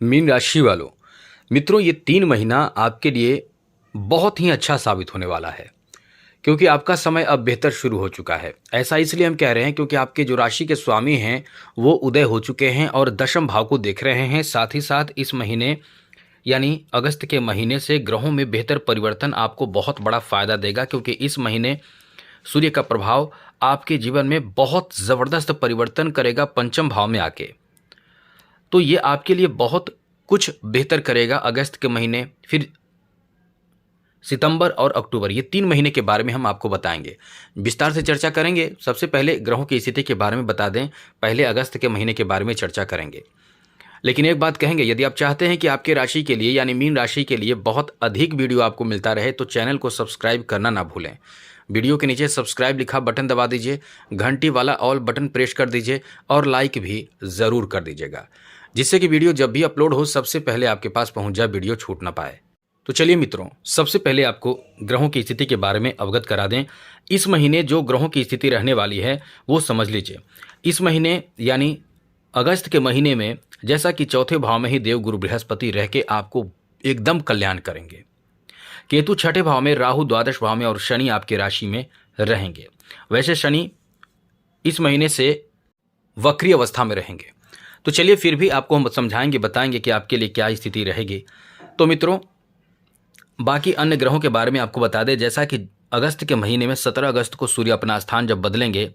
Mean राशि वालों, मित्रों, ये 3 महीना आपके लिए बहुत ही अच्छा साबित होने वाला है क्योंकि आपका समय अब बेहतर शुरू हो चुका है। ऐसा इसलिए हम कह रहे हैं क्योंकि आपके जो राशि के स्वामी हैं वो उदय हो चुके हैं और दशम भाव को देख रहे हैं। साथ ही साथ इस महीने यानी अगस्त के महीने से ग्रहों में बेहतर परिवर्तन आपको बहुत बड़ा फायदा देगा क्योंकि इस महीने सूर्य का प्रभाव आपके जीवन में बहुत ज़बरदस्त परिवर्तन करेगा पंचम भाव में आके। तो ये आपके लिए बहुत कुछ बेहतर करेगा अगस्त के महीने, फिर सितंबर और अक्टूबर, ये 3 महीने के बारे में हम आपको बताएंगे, विस्तार से चर्चा करेंगे। सबसे पहले ग्रहों की स्थिति के बारे में बता दें, पहले अगस्त के महीने के बारे में चर्चा करेंगे। लेकिन एक बात कहेंगे, यदि आप चाहते हैं कि आपके राशि के लिए यानी मीन राशि के लिए बहुत अधिक वीडियो आपको मिलता रहे तो चैनल को सब्सक्राइब करना ना भूलें। वीडियो के नीचे सब्सक्राइब लिखा बटन दबा दीजिए, घंटी वाला ऑल बटन प्रेस कर दीजिए और लाइक भी ज़रूर कर दीजिएगा, जिससे कि वीडियो जब भी अपलोड हो सबसे पहले आपके पास पहुंच जाए, वीडियो छूट ना पाए। तो चलिए मित्रों, सबसे पहले आपको ग्रहों की स्थिति के बारे में अवगत करा दें। इस महीने जो ग्रहों की स्थिति रहने वाली है वो समझ लीजिए। इस महीने यानी अगस्त के महीने में जैसा कि चौथे भाव में ही देव गुरु बृहस्पति रह के आपको एकदम कल्याण करेंगे। केतु छठे भाव में, राहु द्वादश भाव में और शनि आपके राशि में रहेंगे। वैसे शनि इस महीने से वक्री अवस्था में रहेंगे। तो चलिए फिर भी आपको हम समझाएंगे, बताएंगे कि आपके लिए क्या स्थिति रहेगी। तो मित्रों, बाकी अन्य ग्रहों के बारे में आपको बता दें, जैसा कि अगस्त के महीने में 17 अगस्त को सूर्य अपना स्थान जब बदलेंगे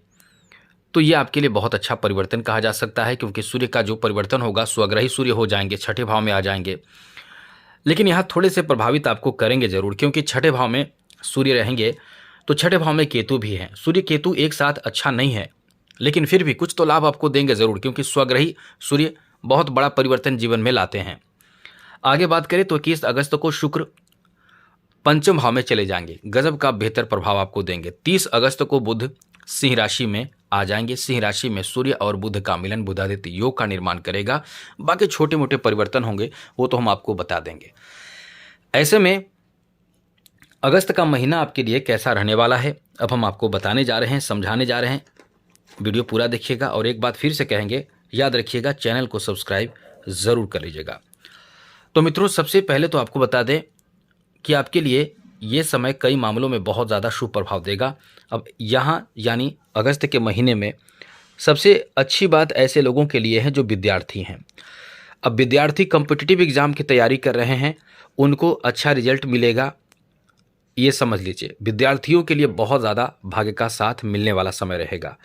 तो ये आपके लिए बहुत अच्छा परिवर्तन कहा जा सकता है क्योंकि सूर्य का जो परिवर्तन होगा, स्वग्रही सूर्य हो जाएंगे, छठे भाव में आ जाएंगे। लेकिन यहाँ थोड़े से प्रभावित आपको करेंगे जरूर क्योंकि छठे भाव में सूर्य रहेंगे तो छठे भाव में केतु भी है। सूर्य केतु एक साथ अच्छा नहीं है, लेकिन फिर भी कुछ तो लाभ आपको देंगे जरूर क्योंकि स्वग्रही सूर्य बहुत बड़ा परिवर्तन जीवन में लाते हैं। आगे बात करें तो 21 अगस्त को शुक्र पंचम भाव में चले जाएंगे, गजब का बेहतर प्रभाव आपको देंगे। 30 अगस्त को बुध सिंह राशि में आ जाएंगे। सिंह राशि में सूर्य और बुध का मिलन बुधादित्य योग का निर्माण करेगा। बाकी छोटे मोटे परिवर्तन होंगे वो तो हम आपको बता देंगे। ऐसे में अगस्त का महीना आपके लिए कैसा रहने वाला है अब हम आपको बताने जा रहे हैं, समझाने जा रहे हैं। वीडियो पूरा देखिएगा और एक बात फिर से कहेंगे, याद रखिएगा चैनल को सब्सक्राइब ज़रूर कर लीजिएगा। तो मित्रों, सबसे पहले तो आपको बता दें कि आपके लिए ये समय कई मामलों में बहुत ज़्यादा शुभ प्रभाव देगा। अब यहाँ यानी अगस्त के महीने में सबसे अच्छी बात ऐसे लोगों के लिए है जो विद्यार्थी हैं। अब विद्यार्थी कॉम्पिटिटिव एग्ज़ाम की तैयारी कर रहे हैं, उनको अच्छा रिजल्ट मिलेगा, ये समझ लीजिए। विद्यार्थियों के लिए बहुत ज़्यादा भाग्य का साथ मिलने वाला समय रहेगा।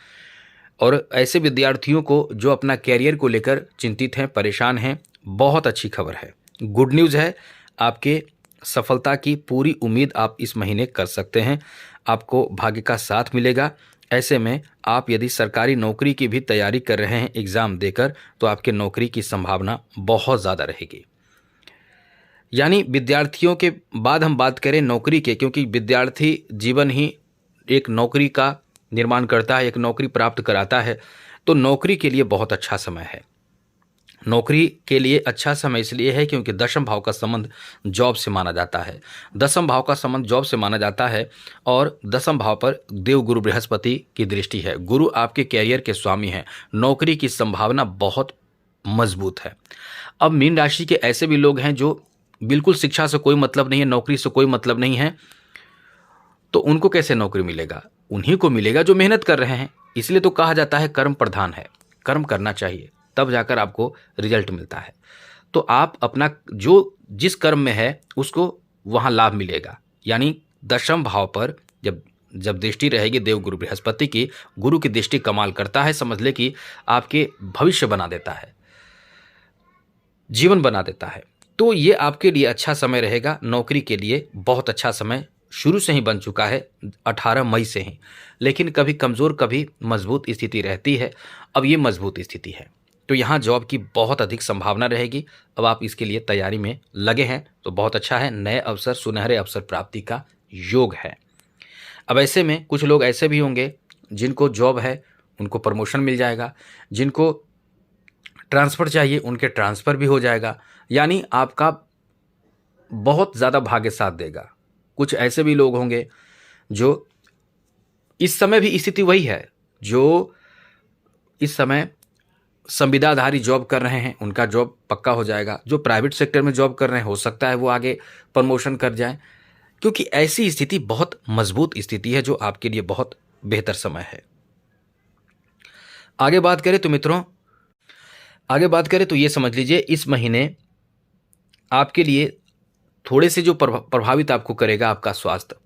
और ऐसे विद्यार्थियों को जो अपना कैरियर को लेकर चिंतित हैं, परेशान हैं, बहुत अच्छी खबर है, गुड न्यूज़ है। आपके सफलता की पूरी उम्मीद आप इस महीने कर सकते हैं, आपको भाग्य का साथ मिलेगा। ऐसे में आप यदि सरकारी नौकरी की भी तैयारी कर रहे हैं एग्ज़ाम देकर तो आपके नौकरी की संभावना बहुत ज़्यादा रहेगी। यानी विद्यार्थियों के बाद हम बात करें नौकरी के, क्योंकि विद्यार्थी जीवन ही एक नौकरी का निर्माण करता है, एक नौकरी प्राप्त कराता है। तो नौकरी के लिए बहुत अच्छा समय है। नौकरी के लिए अच्छा समय इसलिए है क्योंकि दशम भाव का संबंध जॉब से माना जाता है। दशम भाव का संबंध जॉब से माना जाता है और दशम भाव पर देव गुरु बृहस्पति की दृष्टि है। गुरु आपके कैरियर के स्वामी हैं। नौकरी की संभावना बहुत मजबूत है। अब मीन राशि के ऐसे भी लोग हैं जो बिल्कुल शिक्षा से कोई मतलब नहीं है, नौकरी से कोई मतलब नहीं है, तो उनको कैसे नौकरी मिलेगा? उन्हीं को मिलेगा जो मेहनत कर रहे हैं। इसलिए तो कहा जाता है कर्म प्रधान है, कर्म करना चाहिए तब जाकर आपको रिजल्ट मिलता है। तो आप अपना जो जिस कर्म में है उसको वहाँ लाभ मिलेगा। यानी दशम भाव पर जब जब दृष्टि रहेगी देव गुरु बृहस्पति की, गुरु की दृष्टि कमाल करता है। समझ ले कि आपके भविष्य बना देता है, जीवन बना देता है। तो ये आपके लिए अच्छा समय रहेगा। नौकरी के लिए बहुत अच्छा समय शुरू से ही बन चुका है, 18 मई से ही। लेकिन कभी कमज़ोर कभी मजबूत स्थिति रहती है। अब ये मजबूत स्थिति है तो यहाँ जॉब की बहुत अधिक संभावना रहेगी। अब आप इसके लिए तैयारी में लगे हैं तो बहुत अच्छा है। नए अवसर, सुनहरे अवसर प्राप्ति का योग है। अब ऐसे में कुछ लोग ऐसे भी होंगे जिनको जॉब है उनको प्रमोशन मिल जाएगा, जिनको ट्रांसफ़र चाहिए उनके ट्रांसफ़र भी हो जाएगा। यानी आपका बहुत ज़्यादा भाग्य साथ देगा। कुछ ऐसे भी लोग होंगे जो इस समय भी स्थिति वही है, जो इस समय संविदाधारी जॉब कर रहे हैं उनका जॉब पक्का हो जाएगा। जो प्राइवेट सेक्टर में जॉब कर रहे हैं हो सकता है वो आगे प्रमोशन कर जाए, क्योंकि ऐसी स्थिति बहुत मजबूत स्थिति है जो आपके लिए बहुत बेहतर समय है। आगे बात करें तो मित्रों, ये समझ लीजिए इस महीने आपके लिए थोड़े से जो प्रभावित आपको करेगा आपका स्वास्थ्य।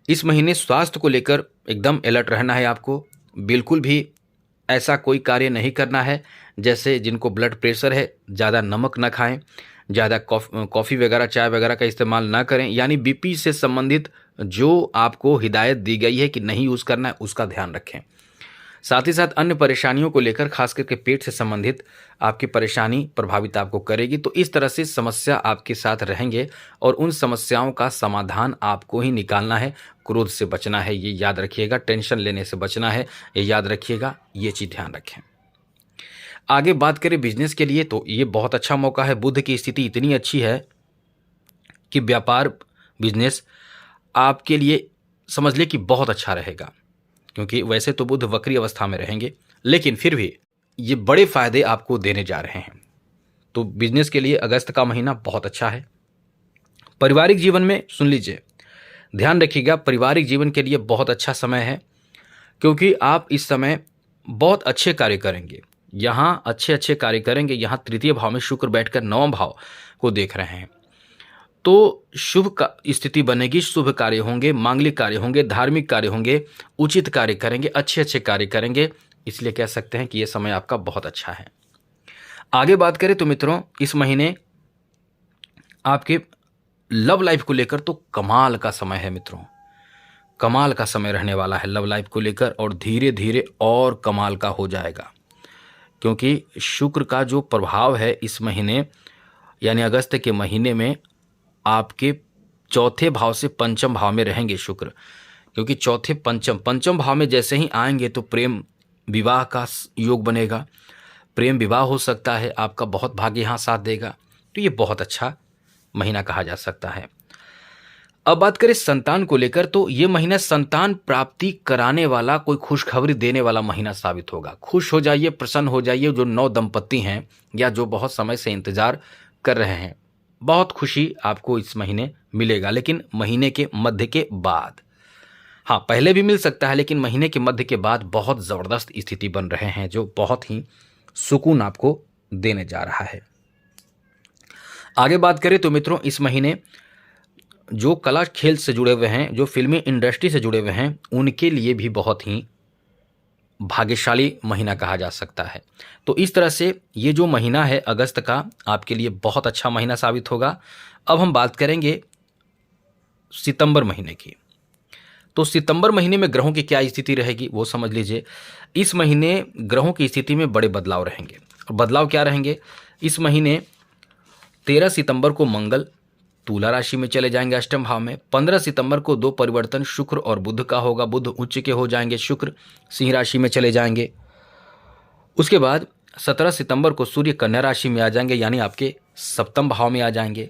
इस महीने स्वास्थ्य को लेकर एकदम अलर्ट रहना है आपको। बिल्कुल भी ऐसा कोई कार्य नहीं करना है, जैसे जिनको ब्लड प्रेशर है ज़्यादा नमक ना खाएं, ज़्यादा कॉफ़ी वगैरह चाय वगैरह का इस्तेमाल ना करें। यानी बीपी से संबंधित जो आपको हिदायत दी गई है कि नहीं यूज़ करना है उसका ध्यान रखें। साथ ही साथ अन्य परेशानियों को लेकर खास करके पेट से संबंधित आपकी परेशानी प्रभावित आपको करेगी। तो इस तरह से समस्या आपके साथ रहेंगे और उन समस्याओं का समाधान आपको ही निकालना है। क्रोध से बचना है, ये याद रखिएगा। टेंशन लेने से बचना है, ये याद रखिएगा। ये चीज़ ध्यान रखें। आगे बात करें बिजनेस के लिए तो ये बहुत अच्छा मौका है। बुध की स्थिति इतनी अच्छी है कि व्यापार बिजनेस आपके लिए समझ ले कि बहुत अच्छा रहेगा, क्योंकि वैसे तो बुध वक्री अवस्था में रहेंगे लेकिन फिर भी ये बड़े फायदे आपको देने जा रहे हैं। तो बिजनेस के लिए अगस्त का महीना बहुत अच्छा है। पारिवारिक जीवन में सुन लीजिए, ध्यान रखिएगा, पारिवारिक जीवन के लिए बहुत अच्छा समय है, क्योंकि आप इस समय बहुत अच्छे कार्य करेंगे। यहाँ अच्छे कार्य करेंगे। यहाँ तृतीय भाव में शुक्र बैठकर नवम भाव को देख रहे हैं, तो शुभ का स्थिति बनेगी। शुभ कार्य होंगे, मांगलिक कार्य होंगे, धार्मिक कार्य होंगे, उचित कार्य करेंगे, अच्छे कार्य करेंगे। इसलिए कह सकते हैं कि यह समय आपका बहुत अच्छा है। आगे बात करें तो मित्रों, इस महीने आपके लव लाइफ को लेकर तो कमाल का समय है मित्रों। कमाल का समय रहने वाला है लव लाइफ को लेकर, और धीरे धीरे और कमाल का हो जाएगा, क्योंकि शुक्र का जो प्रभाव है इस महीने यानी अगस्त के महीने में आपके चौथे भाव से पंचम भाव में रहेंगे शुक्र। क्योंकि चौथे पंचम भाव में जैसे ही आएंगे तो प्रेम विवाह का योग बनेगा। प्रेम विवाह हो सकता है, आपका बहुत भाग्य यहाँ साथ देगा। तो ये बहुत अच्छा महीना कहा जा सकता है। अब बात करें संतान को लेकर तो ये महीना संतान प्राप्ति कराने वाला, कोई खुशखबरी देने वाला महीना साबित होगा। खुश हो जाइए, प्रसन्न हो जाइए। जो नव दंपत्ति हैं या जो बहुत समय से इंतजार कर रहे हैं, बहुत खुशी आपको इस महीने मिलेगा, लेकिन महीने के मध्य के बाद। हाँ, पहले भी मिल सकता है, लेकिन महीने के मध्य के बाद बहुत ज़बरदस्त स्थिति बन रहे हैं जो बहुत ही सुकून आपको देने जा रहा है। आगे बात करें तो मित्रों, इस महीने जो कला खेल से जुड़े हुए हैं, जो फिल्मी इंडस्ट्री से जुड़े हुए हैं, उनके लिए भी बहुत ही भाग्यशाली महीना कहा जा सकता है। तो इस तरह से ये जो महीना है अगस्त का आपके लिए बहुत अच्छा महीना साबित होगा। अब हम बात करेंगे सितंबर महीने की। तो सितंबर महीने में ग्रहों की क्या स्थिति रहेगी वो समझ लीजिए। इस महीने ग्रहों की स्थिति में बड़े बदलाव रहेंगे। और बदलाव क्या रहेंगे? इस महीने 13 सितंबर को मंगल तुला राशि में चले जाएंगे अष्टम भाव में। 15 सितंबर को दो परिवर्तन शुक्र और बुध का होगा। बुध उच्च के हो जाएंगे, शुक्र सिंह राशि में चले जाएंगे। उसके बाद 17 सितंबर को सूर्य कन्या राशि में आ जाएंगे, यानी आपके सप्तम भाव में आ जाएंगे।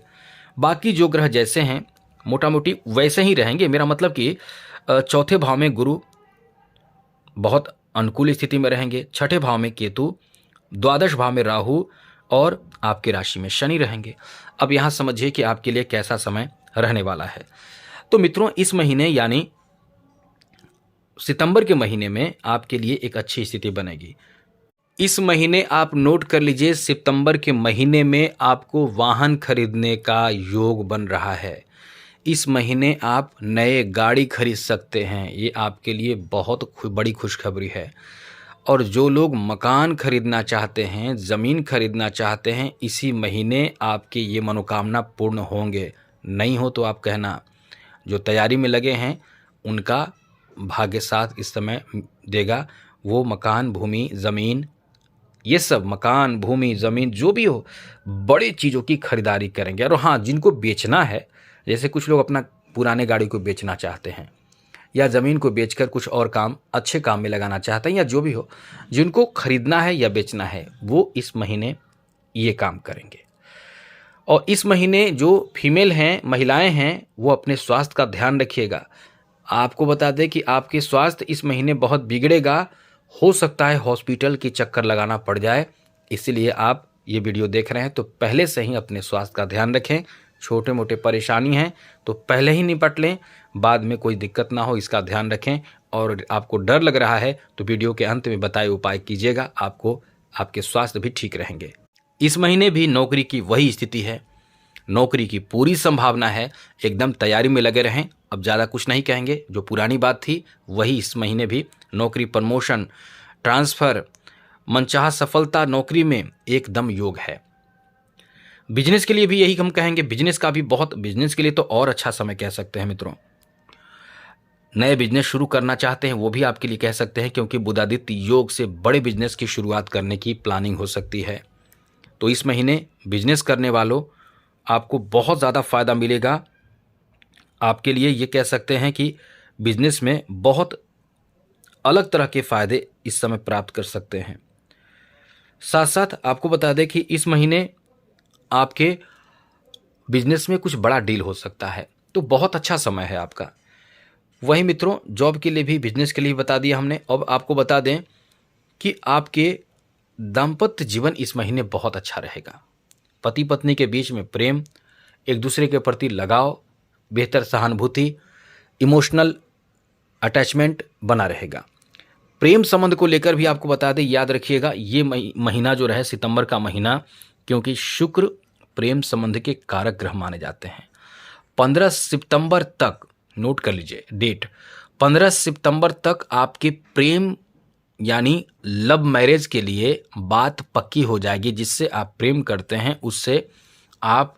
बाकी जो ग्रह जैसे हैं मोटा मोटी वैसे ही रहेंगे। मेरा मतलब कि चौथे भाव में गुरु बहुत अनुकूल स्थिति में रहेंगे, छठे भाव में केतु, द्वादश भाव में राहु और आपकी राशि में शनि रहेंगे। अब यहाँ समझिए कि आपके लिए कैसा समय रहने वाला है। तो मित्रों, इस महीने यानी सितंबर के महीने में आपके लिए एक अच्छी स्थिति बनेगी। इस महीने आप नोट कर लीजिए, सितंबर के महीने में आपको वाहन खरीदने का योग बन रहा है। इस महीने आप नए गाड़ी खरीद सकते हैं, ये आपके लिए बहुत बड़ी खुशखबरी है। और जो लोग मकान खरीदना चाहते हैं, ज़मीन खरीदना चाहते हैं, इसी महीने आपकी ये मनोकामना पूर्ण होंगे। नहीं हो तो आप कहना। जो तैयारी में लगे हैं उनका भाग्य साथ इस समय देगा। वो मकान, भूमि, ज़मीन, ये सब मकान, भूमि, ज़मीन जो भी हो, बड़ी चीज़ों की खरीदारी करेंगे। और हाँ, जिनको बेचना है, जैसे कुछ लोग अपना पुराने गाड़ी को बेचना चाहते हैं या ज़मीन को बेचकर कुछ और काम, अच्छे काम में लगाना चाहते हैं, या जो भी हो, जिनको खरीदना है या बेचना है वो इस महीने ये काम करेंगे। और इस महीने जो फीमेल हैं, महिलाएं हैं, वो अपने स्वास्थ्य का ध्यान रखिएगा। आपको बता दें कि आपके स्वास्थ्य इस महीने बहुत बिगड़ेगा, हो सकता है हॉस्पिटल की चक्कर लगाना पड़ जाए, इसीलिए आप ये वीडियो देख रहे हैं तो पहले से ही अपने स्वास्थ्य का ध्यान रखें। छोटे मोटे परेशानी हैं तो पहले ही निपट लें, बाद में कोई दिक्कत ना हो इसका ध्यान रखें। और आपको डर लग रहा है तो वीडियो के अंत में बताए उपाय कीजिएगा, आपको आपके स्वास्थ्य भी ठीक रहेंगे। इस महीने भी नौकरी की वही स्थिति है, नौकरी की पूरी संभावना है, एकदम तैयारी में लगे रहें। अब ज़्यादा कुछ नहीं कहेंगे, जो पुरानी बात थी वही इस महीने भी। नौकरी, प्रमोशन, ट्रांसफ़र, मनचाहा सफलता नौकरी में एकदम योग है। बिजनेस के लिए भी यही हम कहेंगे, बिजनेस का भी बहुत, बिजनेस के लिए तो और अच्छा समय कह सकते हैं मित्रों। नए बिजनेस शुरू करना चाहते हैं वो भी आपके लिए कह सकते हैं, क्योंकि बुधादित्य योग से बड़े बिजनेस की शुरुआत करने की प्लानिंग हो सकती है। तो इस महीने बिजनेस करने वालों आपको बहुत ज़्यादा फायदा मिलेगा। आपके लिए ये कह सकते हैं कि बिजनेस में बहुत अलग तरह के फायदे इस समय प्राप्त कर सकते हैं। साथ साथ आपको बता दें कि इस महीने आपके बिजनेस में कुछ बड़ा डील हो सकता है, तो बहुत अच्छा समय है आपका। वहीं मित्रों, जॉब के लिए भी, बिजनेस के लिए भी बता दिया हमने। अब आपको बता दें कि आपके दाम्पत्य जीवन इस महीने बहुत अच्छा रहेगा। पति पत्नी के बीच में प्रेम, एक दूसरे के प्रति लगाव, बेहतर सहानुभूति, इमोशनल अटैचमेंट बना रहेगा। प्रेम संबंध को लेकर भी आपको बता दें, याद रखिएगा ये महीना जो रहे सितंबर का महीना, क्योंकि शुक्र प्रेम संबंध के कारक ग्रह माने जाते हैं। 15 सितंबर तक, नोट कर लीजिए डेट, 15 सितंबर तक आपके प्रेम यानी लव मैरिज के लिए बात पक्की हो जाएगी। जिससे आप प्रेम करते हैं उससे आप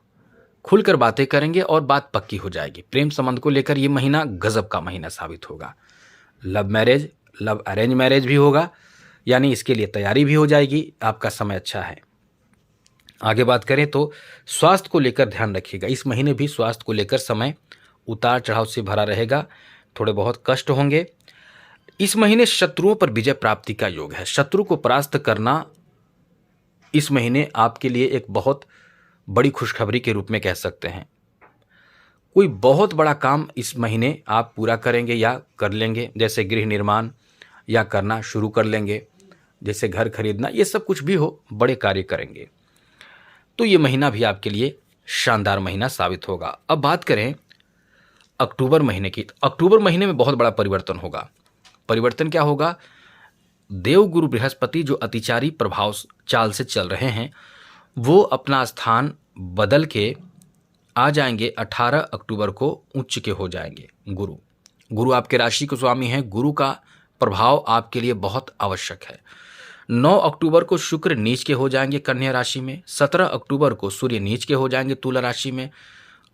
खुलकर बातें करेंगे और बात पक्की हो जाएगी। प्रेम संबंध को लेकर ये महीना गजब का महीना साबित होगा। Love marriage, love arrange marriage भी होगा, यानी इसके लिए तैयारी भी हो जाएगी। आपका समय अच्छा है। आगे बात करें तो स्वास्थ्य को लेकर ध्यान रखिएगा। इस महीने भी स्वास्थ्य को लेकर समय उतार चढ़ाव से भरा रहेगा, थोड़े बहुत कष्ट होंगे। इस महीने शत्रुओं पर विजय प्राप्ति का योग है। शत्रु को परास्त करना इस महीने आपके लिए एक बहुत बड़ी खुशखबरी के रूप में कह सकते हैं। कोई बहुत बड़ा काम इस महीने आप पूरा करेंगे या कर लेंगे, जैसे गृह निर्माण या करना शुरू कर लेंगे, जैसे घर खरीदना, ये सब कुछ भी हो, बड़े कार्य करेंगे। तो ये महीना भी आपके लिए शानदार महीना साबित होगा। अब बात करें अक्टूबर महीने की। अक्टूबर महीने में बहुत बड़ा परिवर्तन होगा। परिवर्तन क्या होगा? देवगुरु बृहस्पति जो अतिचारी प्रभाव चाल से चल रहे हैं, वो अपना स्थान बदल के आ जाएंगे। 18 अक्टूबर को उच्च के हो जाएंगे गुरु आपके राशि के स्वामी हैं। गुरु का प्रभाव आपके लिए बहुत आवश्यक है। 9 अक्टूबर को शुक्र नीच के हो जाएंगे कन्या राशि में। 17 अक्टूबर को सूर्य नीच के हो जाएंगे तुला राशि में।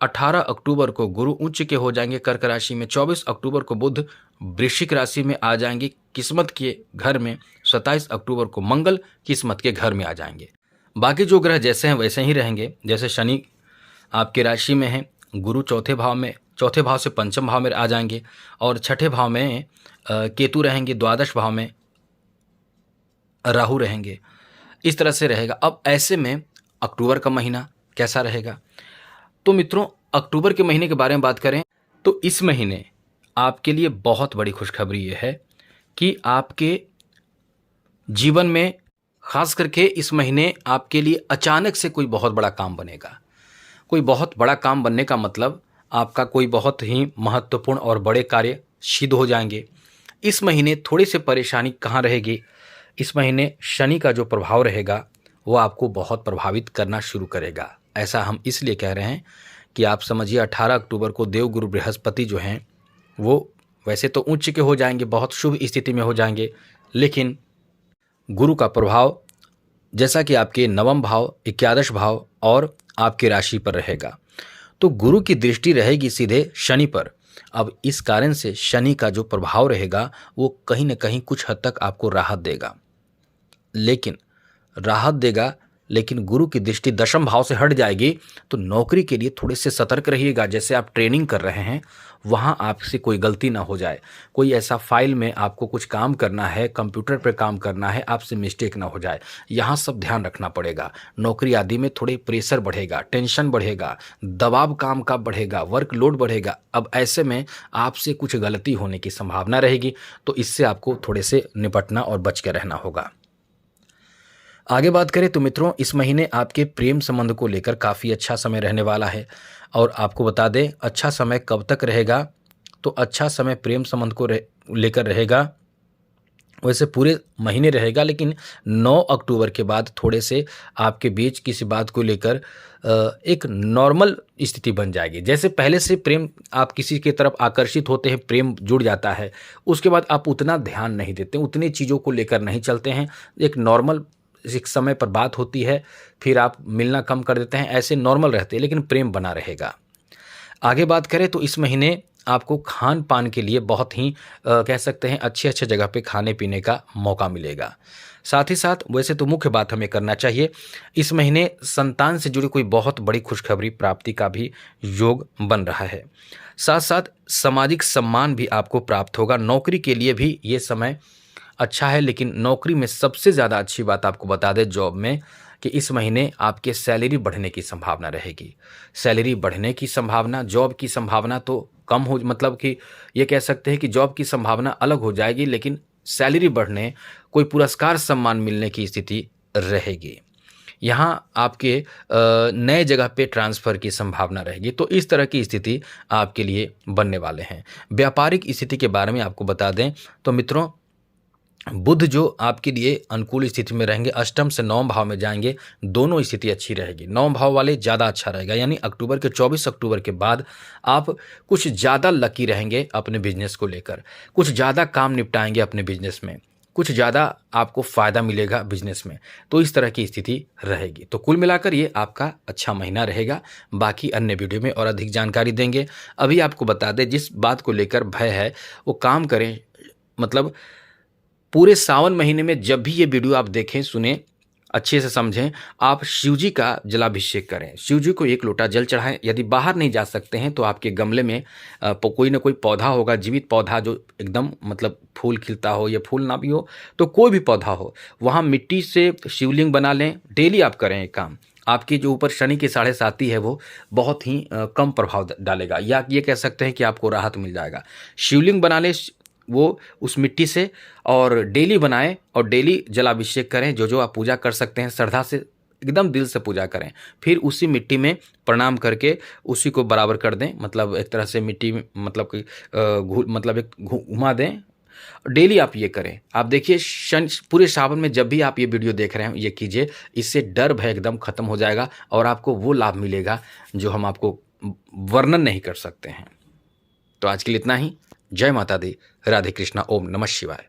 18 अक्टूबर को गुरु उच्च के हो जाएंगे कर्क राशि में। 24 अक्टूबर को बुध वृश्चिक राशि में आ जाएंगे किस्मत के घर में। 27 अक्टूबर को मंगल किस्मत के घर में आ जाएंगे। बाकी जो ग्रह जैसे हैं वैसे ही रहेंगे। जैसे शनि आपके राशि में है, गुरु चौथे भाव से पंचम भाव में आ जाएंगे, और छठे भाव में केतु रहेंगे, द्वादश भाव में राहु रहेंगे। इस तरह से रहेगा। अब ऐसे में अक्टूबर का महीना कैसा रहेगा? तो मित्रों, अक्टूबर के महीने के बारे में बात करें तो इस महीने आपके लिए बहुत बड़ी खुशखबरी ये है कि आपके जीवन में, खास करके इस महीने आपके लिए अचानक से कोई बहुत बड़ा काम बनेगा। कोई बहुत बड़ा काम बनने का मतलब आपका कोई बहुत ही महत्वपूर्ण और बड़े कार्य सिद्ध हो जाएंगे। इस महीने थोड़ी सी परेशानी कहाँ रहेगी? इस महीने शनि का जो प्रभाव रहेगा वो आपको बहुत प्रभावित करना शुरू करेगा। ऐसा हम इसलिए कह रहे हैं कि आप समझिए 18 अक्टूबर को देवगुरु बृहस्पति जो हैं वो वैसे तो उच्च के हो जाएंगे, बहुत शुभ स्थिति में हो जाएंगे, लेकिन गुरु का प्रभाव जैसा कि आपके नवम भाव, एकादश भाव और आपकी राशि पर रहेगा, तो गुरु की दृष्टि रहेगी सीधे शनि पर। अब इस कारण से शनि का जो प्रभाव रहेगा वो कहीं ना कहीं कुछ हद तक आपको राहत देगा, लेकिन राहत देगा लेकिन गुरु की दृष्टि दशम भाव से हट जाएगी, तो नौकरी के लिए थोड़े से सतर्क रहिएगा। जैसे आप ट्रेनिंग कर रहे हैं, वहाँ आपसे कोई गलती ना हो जाए, कोई ऐसा फाइल में आपको कुछ काम करना है, कंप्यूटर पर काम करना है, आपसे मिस्टेक ना हो जाए, यहाँ सब ध्यान रखना पड़ेगा। नौकरी आदि में थोड़े प्रेशर बढ़ेगा, टेंशन बढ़ेगा, दबाव काम का बढ़ेगा, वर्कलोड बढ़ेगा। अब ऐसे में आपसे कुछ गलती होने की संभावना रहेगी, तो इससे आपको थोड़े से निपटना और बच के रहना होगा। आगे बात करें तो मित्रों, इस महीने आपके प्रेम संबंध को लेकर काफ़ी अच्छा समय रहने वाला है। और आपको बता दें, अच्छा समय कब तक रहेगा, तो अच्छा समय प्रेम संबंध को लेकर रहेगा, वैसे पूरे महीने रहेगा, लेकिन 9 अक्टूबर के बाद थोड़े से आपके बीच किसी बात को लेकर एक नॉर्मल स्थिति बन जाएगी। जैसे पहले से प्रेम, आप किसी की तरफ आकर्षित होते हैं, प्रेम जुड़ जाता है, उसके बाद आप उतना ध्यान नहीं देते, उतनी चीज़ों को लेकर नहीं चलते हैं, एक नॉर्मल एक समय पर बात होती है, फिर आप मिलना कम कर देते हैं, ऐसे नॉर्मल रहते हैं, लेकिन प्रेम बना रहेगा। आगे बात करें तो इस महीने आपको खान पान के लिए बहुत ही कह सकते हैं अच्छे अच्छे जगह पे खाने पीने का मौका मिलेगा। साथ ही साथ वैसे तो मुख्य बात हमें करना चाहिए, इस महीने संतान से जुड़ी कोई बहुत बड़ी खुशखबरी प्राप्ति का भी योग बन रहा है। साथ साथ सामाजिक सम्मान भी आपको प्राप्त होगा। नौकरी के लिए भी ये समय अच्छा है, लेकिन नौकरी में सबसे ज़्यादा अच्छी बात आपको बता दें जॉब में, कि इस महीने आपके सैलरी बढ़ने की संभावना रहेगी। सैलरी बढ़ने की संभावना, जॉब की संभावना तो कम हो, मतलब कि ये कह सकते हैं कि जॉब की संभावना अलग हो जाएगी, लेकिन सैलरी बढ़ने, कोई पुरस्कार सम्मान मिलने की स्थिति रहेगी। यहाँ आपके नए जगह पे ट्रांसफ़र की संभावना रहेगी। तो इस तरह की स्थिति आपके लिए बनने वाले हैं। व्यापारिक स्थिति के बारे में आपको बता दें तो मित्रों, बुध जो आपके लिए अनुकूल स्थिति में रहेंगे, अष्टम से 9 भाव में जाएंगे, दोनों स्थिति अच्छी रहेगी। 9 भाव वाले ज़्यादा अच्छा रहेगा, यानी 24 अक्टूबर के बाद आप कुछ ज़्यादा लकी रहेंगे अपने बिजनेस को लेकर, कुछ ज़्यादा काम निपटाएंगे अपने बिजनेस में, कुछ ज़्यादा आपको फ़ायदा मिलेगा बिजनेस में। तो इस तरह की स्थिति रहेगी। तो कुल मिलाकर ये आपका अच्छा महीना रहेगा। बाकी अन्य वीडियो में और अधिक जानकारी देंगे। अभी आपको बता दें, जिस बात को लेकर भय है वो काम करें, मतलब पूरे सावन महीने में जब भी ये वीडियो आप देखें, सुने, अच्छे से समझें, आप शिव जी का जलाभिषेक करें, शिव जी को 1 लोटा जल चढ़ाएं। यदि बाहर नहीं जा सकते हैं तो आपके गमले में कोई ना कोई पौधा होगा, जीवित पौधा जो एकदम मतलब फूल खिलता हो या फूल ना भी हो, तो कोई भी पौधा हो, वहाँ मिट्टी से शिवलिंग बना लें। डेली आप करें ये काम, आपकी जो ऊपर शनि की 7.5 है वो बहुत ही कम प्रभाव डालेगा, या ये कह सकते हैं कि आपको राहत मिल जाएगा। शिवलिंग बना लें वो उस मिट्टी से, और डेली बनाएं और डेली जलाभिषेक करें। जो जो आप पूजा कर सकते हैं, श्रद्धा से एकदम दिल से पूजा करें। फिर उसी मिट्टी में प्रणाम करके उसी को बराबर कर दें, मतलब एक तरह से मिट्टी में मतलब कि मतलब एक घुमा दें। डेली आप ये करें। आप देखिए पूरे सावन में जब भी आप ये वीडियो देख रहे हैं, ये कीजिए, इससे डर भय एकदम खत्म हो जाएगा और आपको वो लाभ मिलेगा जो हम आपको वर्णन नहीं कर सकते हैं। तो आज के लिए इतना ही। जय माता दी, राधे कृष्णा, ओम नमः शिवाय।